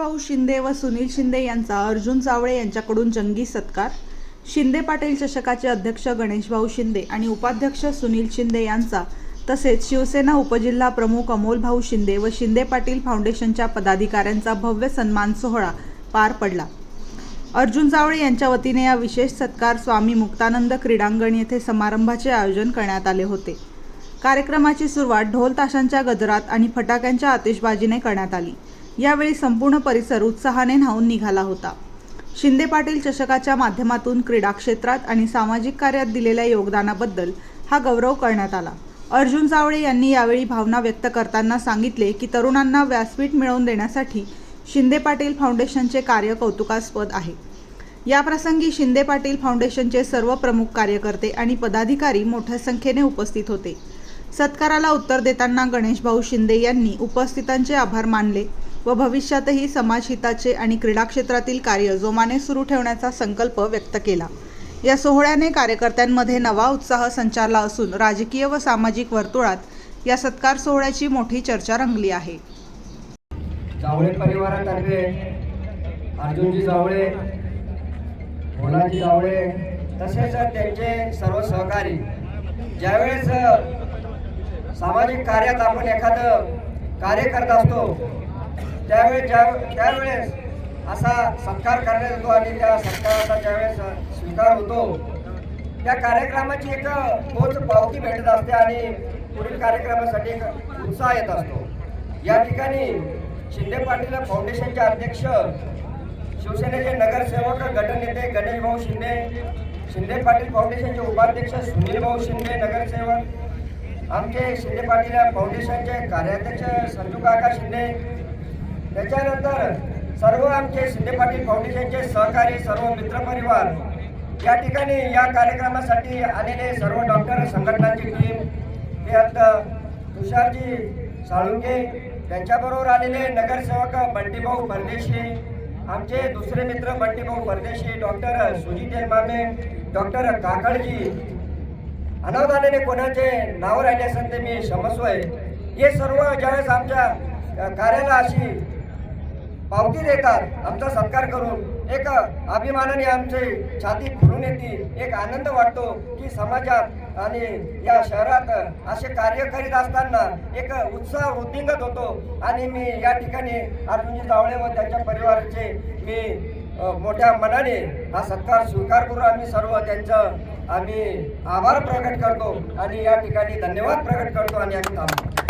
भाऊ शिंदे व सुनील शिंदे यांचा अर्जुन जावळे यांच्याकडून जंगी सत्कार। शिंदे पाटील चषकाचे अध्यक्ष गणेश भाऊ शिंदे आणि उपाध्यक्ष सुनील शिंदे यांचा तसेच शिवसेना उपजिल्हा प्रमुख अमोल भाऊ शिंदे व शिंदे पाटील फाउंडेशनच्या पदाधिकाऱ्यांचा भव्य सन्मान सोहळा पार पडला। अर्जुन जावळे यांच्या वतीने या विशेष सत्कार स्वामी मुक्तानंद क्रीडांगण येथे समारंभाचे आयोजन करण्यात आले होते। कार्यक्रमाची सुरुवात ढोल ताशांच्या गजरात आणि फटाक्यांच्या आतिषबाजीने करण्यात आली। यावेळी संपूर्ण परिसर उत्साहाने न्हाऊन निघाला होता। शिंदे पाटील चषकाच्या माध्यमातून क्रीडा क्षेत्रात आणि सामाजिक कार्यात दिलेल्या योगदानाबद्दल हा गौरव करण्यात आला। अर्जुन जावळे यांनी यावेळी भावना व्यक्त करताना सांगितले की तरुणांना व्यासपीठ मिळवून देण्यासाठी शिंदे पाटील फाउंडेशनचे कार्य कौतुकास्पद आहे। याप्रसंगी शिंदे पाटील फाउंडेशनचे सर्व प्रमुख कार्यकर्ते आणि पदाधिकारी मोठ्या संख्येने उपस्थित होते। सत्काराला उत्तर देताना गणेश भाऊ शिंदे यांनी उपस्थितांचे आभार मानले व भविष्यातही समाजहिताचे आणि क्रीडा क्षेत्रातील कार्य जोमाने सुरू ठेवण्याचा संकल्प व्यक्त केला। या सोहळ्याने कार्यकर्त्यांमध्ये नवा उत्साह संचारला असून राजकीय व सामाजिक वर्तुळात या सत्कार सोहळ्याची मोठी चर्चा रंगली आहे। जावळे परिवारातर्फे अर्जुनजी जावळे, भोलाजी जावळे तसेच त्यांचे सर्व सहकारी ज्यावेळेस सामाजिक कार्यात आपण एखादं कार्य करत असतो त्यावेळेस असा सत्कार करण्यात येतो आणि त्या सत्काराचा ज्यावेळेस स्वीकार होतो त्या कार्यक्रमाची एक पोच पावती भेटत असते आणि पुढील कार्यक्रमासाठी एक उत्साह येत असतो। या ठिकाणी शिंदे पाटील फाउंडेशनचे अध्यक्ष, शिवसेनेचे नगरसेवक गटनेते गणेश भाऊ शिंदे, शिंदे पाटील फाउंडेशनचे उपाध्यक्ष सुनील भाऊ शिंदे नगरसेवक, आमचे शिंदे पाटील फाउंडेशनचे कार्याध्यक्ष संजू काका शिंदे, त्याच्यानंतर सर्व आमचे शिंदे पाटील फाउंडेशनचे सहकारी, सर्व मित्रपरिवार, या ठिकाणी या कार्यक्रमासाठी आलेले सर्व डॉक्टर संघटनांची टीम, त्यात तुषारजी साळुंके, त्यांच्याबरोबर आलेले नगरसेवक बंटीभाऊ परदेशी, आमचे दुसरे मित्र बंटीभाऊ परदेशी, डॉक्टर सुजित एलमामे, डॉक्टर काकडजी, अनावधानाने कोणाचे नाव राहिले असेल ते मी क्षमस्व आहे। हे सर्व ज्यावेळेस आमच्या कार्याला अशी पावती देतात, आमचा सत्कार करून एक अभिमानाने आमची छाती फुलून येते, एक आनंद वाटतो की समाजात आणि या शहरात असे कार्य करीत असताना एक उत्साह वृद्धिंगत होतो। आणि मी या ठिकाणी अर्जुनजी जावळे व त्यांच्या परिवाराचे मी मोठ्या मनाने हा सत्कार स्वीकार करून आम्ही सर्व त्यांचं आभार प्रकट करतो आणि या ठिकाणी धन्यवाद प्रकट करतो आणि आम्ही थांबतो।